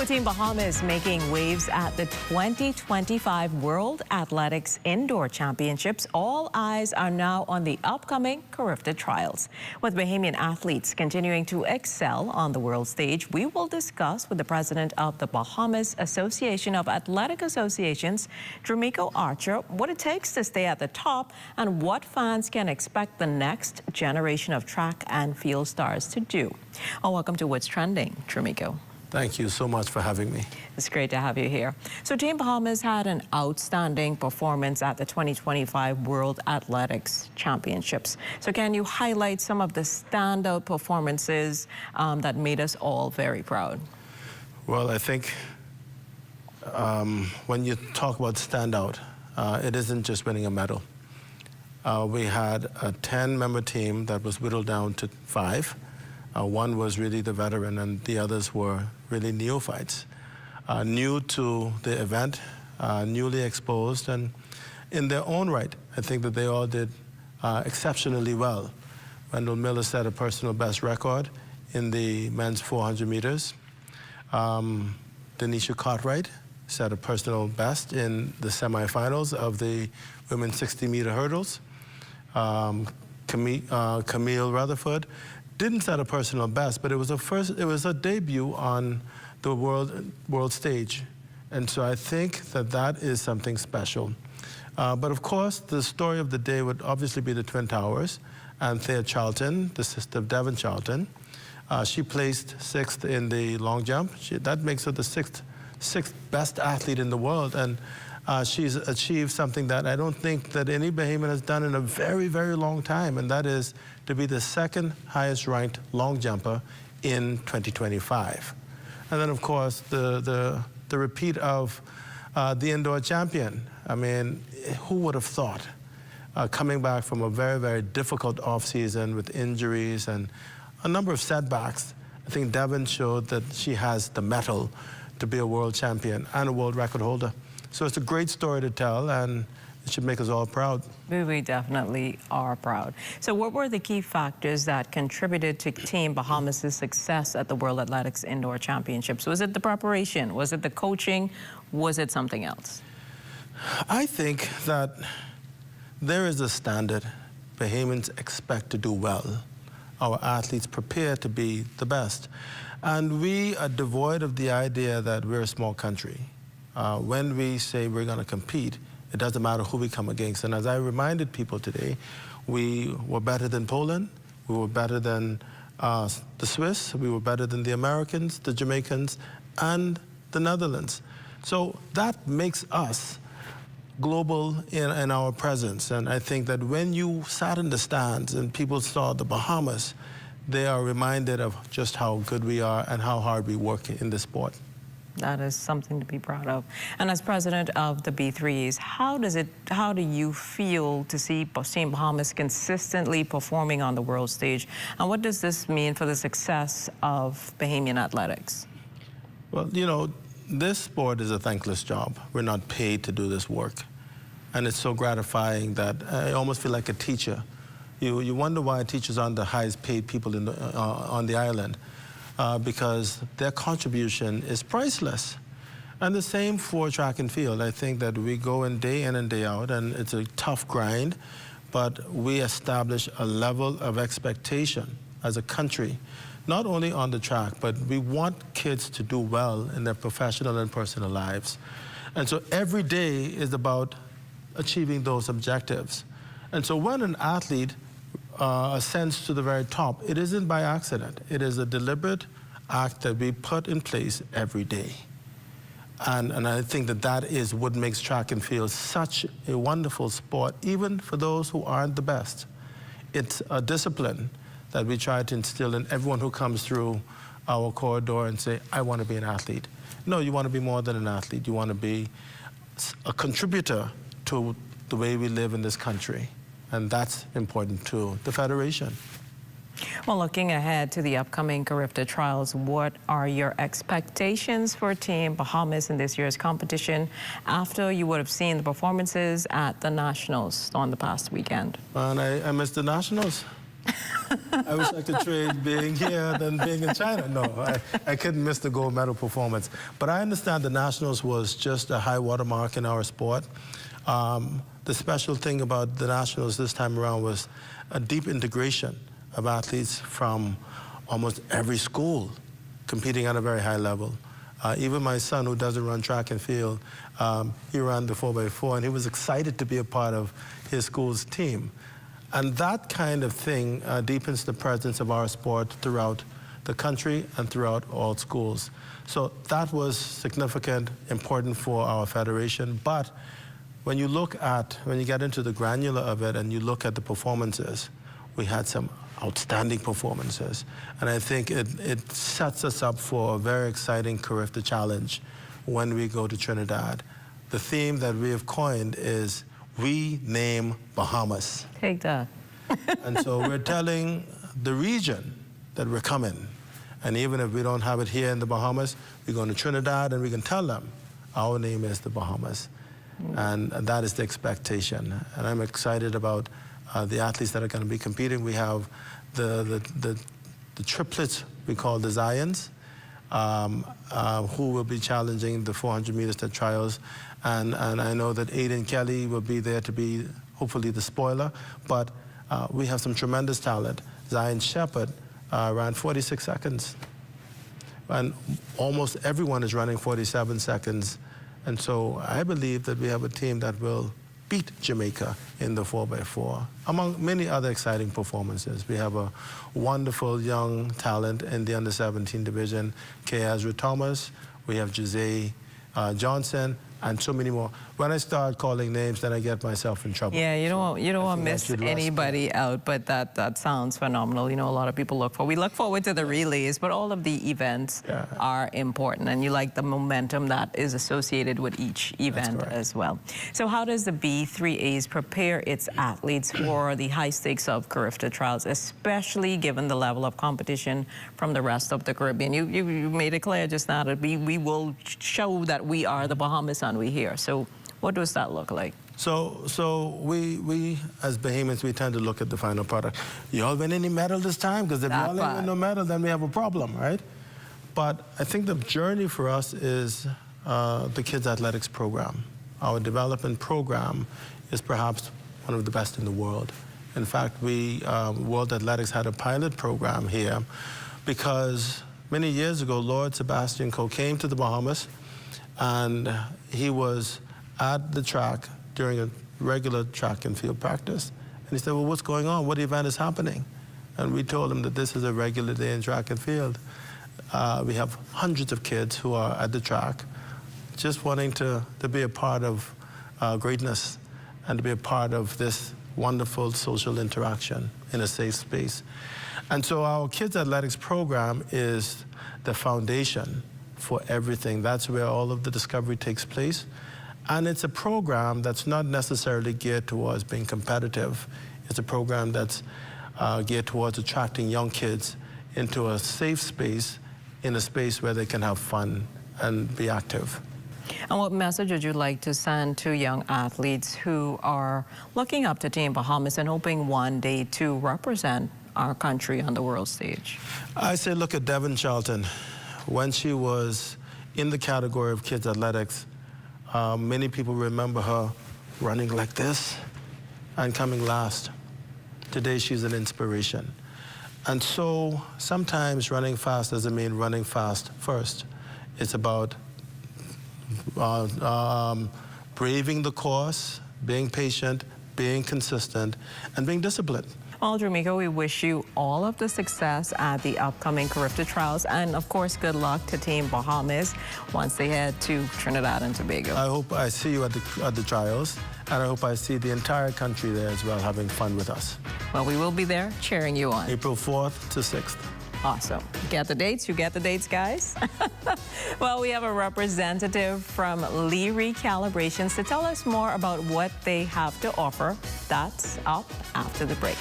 With Team Bahamas making waves at the 2025 World Athletics Indoor Championships, all eyes are now on the upcoming Carifta Trials. With Bahamian athletes continuing to excel on the world stage, we will discuss with the president of the Bahamas Association of Athletic Associations, Drumeco Archer, what it takes to stay at the top and what fans can expect the next generation of track and field stars to do. Welcome to What's Trending, Drumeco. Thank you so much for having me. It's great to have you here. So Team Bahamas had an outstanding performance at the 2025 World Athletics Championships. So can you highlight some of the standout performances that made us all very proud? Well, I think when you talk about standout, it isn't just winning a medal. We had a 10-member team that was whittled down to 5. One was really the veteran, and the others were really neophytes, new to the event, newly exposed, and in their own right, I think that they all did exceptionally well. Wendell Miller set a personal best record in the men's 400 meters. Denisha Cartwright set a personal best in the semifinals of the women's 60-meter hurdles. Camille Rutherford didn't set a personal best, but it was a debut on the world stage. And so I think that that is something special. But of course, the story of the day would obviously be the Twin Towers and Thea Charlton, the sister of Devon Charlton. She placed 6th in the long jump. That makes her the sixth best athlete in the world. And she's achieved something that I don't think that any Bahamian has done in a very, very long time, and that is to be the 2nd highest ranked long jumper in 2025. And then, of course, the repeat of the indoor champion. I mean, who would have thought, coming back from a very, very difficult offseason with injuries and a number of setbacks, I think Devon showed that she has the mettle to be a world champion and a world record holder. So it's a great story to tell, and it should make us all proud. We definitely are proud. So what were the key factors that contributed to Team Bahamas' success at the World Athletics Indoor Championships? Was it the preparation? Was it the coaching? Was it something else? I think that there is a standard Bahamians expect to do well. Our athletes prepare to be the best. And we are devoid of the idea that we're a small country. When we say we're going to compete, it doesn't matter who we come against. And as I reminded people today, we were better than Poland, we were better than the Swiss, we were better than the Americans, the Jamaicans, and the Netherlands. So that makes us global in our presence. And I think that when you sat in the stands and people saw the Bahamas, they are reminded of just how good we are and how hard we work in this sport. That is something to be proud of. And as president of the B3s, how do you feel to see Team Bahamas consistently performing on the world stage? And what does this mean for the success of Bahamian athletics? Well, you know, this sport is a thankless job. We're not paid to do this work. And it's so gratifying that I almost feel like a teacher. You wonder why teachers aren't the highest paid people on the island. Because their contribution is priceless. And the same for track and field. I think that we go in and day out, and it's a tough grind, but we establish a level of expectation as a country, not only on the track, but we want kids to do well in their professional and personal lives. And so every day is about achieving those objectives. And so when an athlete ascends to the very top, it isn't by accident. It is a deliberate act that we put in place every day. And I think that that is what makes track and field such a wonderful sport, even for those who aren't the best. It's a discipline that we try to instill in everyone who comes through our corridor and say, I want to be an athlete. No, you want to be more than an athlete. You want to be a contributor to the way we live in this country. And that's important to the Federation. Well, looking ahead to the upcoming Carifta Trials, what are your expectations for Team Bahamas in this year's competition after you would have seen the performances at the Nationals on the past weekend? And I missed the Nationals. I wish I could trade being here than being in China. No, I couldn't miss the gold medal performance. But I understand the Nationals was just a high watermark in our sport. The special thing about the Nationals this time around was a deep integration of athletes from almost every school competing at a very high level. Even my son, who doesn't run track and field, he ran the 4x4, and he was excited to be a part of his school's team. And that kind of thing deepens the presence of our sport throughout the country and throughout all schools. So that was significant, important for our federation. But when you get into the granular of it and you look at the performances, we had some outstanding performances. And I think it sets us up for a very exciting Carifta Challenge when we go to Trinidad. The theme that we have coined is We Name Bahamas. Take that. And so we're telling the region that we're coming. And even if we don't have it here in the Bahamas, we're going to Trinidad and we can tell them our name is the Bahamas. And that is the expectation. And I'm excited about the athletes that are going to be competing. We have the triplets we call the Zions, who will be challenging the 400 meters at trials. And I know that Aiden Kelly will be there to be hopefully the spoiler. But we have some tremendous talent. Zion Shepherd ran 46 seconds. And almost everyone is running 47 seconds. And so I believe that we have a team that will beat Jamaica in the 4x4, among many other exciting performances. We have a wonderful young talent in the under-17 division, Kay Ezra Thomas. We have Jose Johnson, and so many more. When I start calling names, then I get myself in trouble. Yeah, you don't want to miss anybody out, but that sounds phenomenal. You know, a lot of people we look forward to the relays, but all of the events are important, and you like the momentum that is associated with each event as well. So how does the B3As prepare its athletes for the high stakes of Carifta trials, especially given the level of competition from the rest of the Caribbean? You made it clear just now that we will show that we are the Bahamas and we here. So what does that look like? So we as Bahamians, we tend to look at the final product. Y'all win any medal this time? Because if y'all ain't win no medal, then we have a problem, right? But I think the journey for us is the kids athletics program. Our development program is perhaps one of the best in the world. In fact, World Athletics had a pilot program here because many years ago, Lord Sebastian Coe came to the Bahamas, and he was at the track during a regular track and field practice. And he said, well, what's going on? What event is happening? And we told him that this is a regular day in track and field. We have hundreds of kids who are at the track just wanting to be a part of greatness and to be a part of this wonderful social interaction in a safe space. And so our kids athletics program is the foundation for everything. That's where all of the discovery takes place. And it's a program that's not necessarily geared towards being competitive. It's a program that's geared towards attracting young kids into a safe space, in a space where they can have fun and be active. And what message would you like to send to young athletes who are looking up to Team Bahamas and hoping one day to represent our country on the world stage? I say look at Devon Charlton. When she was in the category of kids athletics, many people remember her running like this and coming last. Today, she's an inspiration. And so sometimes running fast doesn't mean running fast first. It's about braving the course, being patient, being consistent, and being disciplined. Well, Drumeco, we wish you all of the success at the upcoming Carifta trials, and of course, good luck to Team Bahamas once they head to Trinidad and Tobago. I hope I see you at the trials, and I hope I see the entire country there as well, having fun with us. Well, we will be there cheering you on. April 4th to 6th. Awesome. Get the dates? You get the dates, guys? Well, we have a representative from Lee Recalibrations to tell us more about what they have to offer. That's up after the break.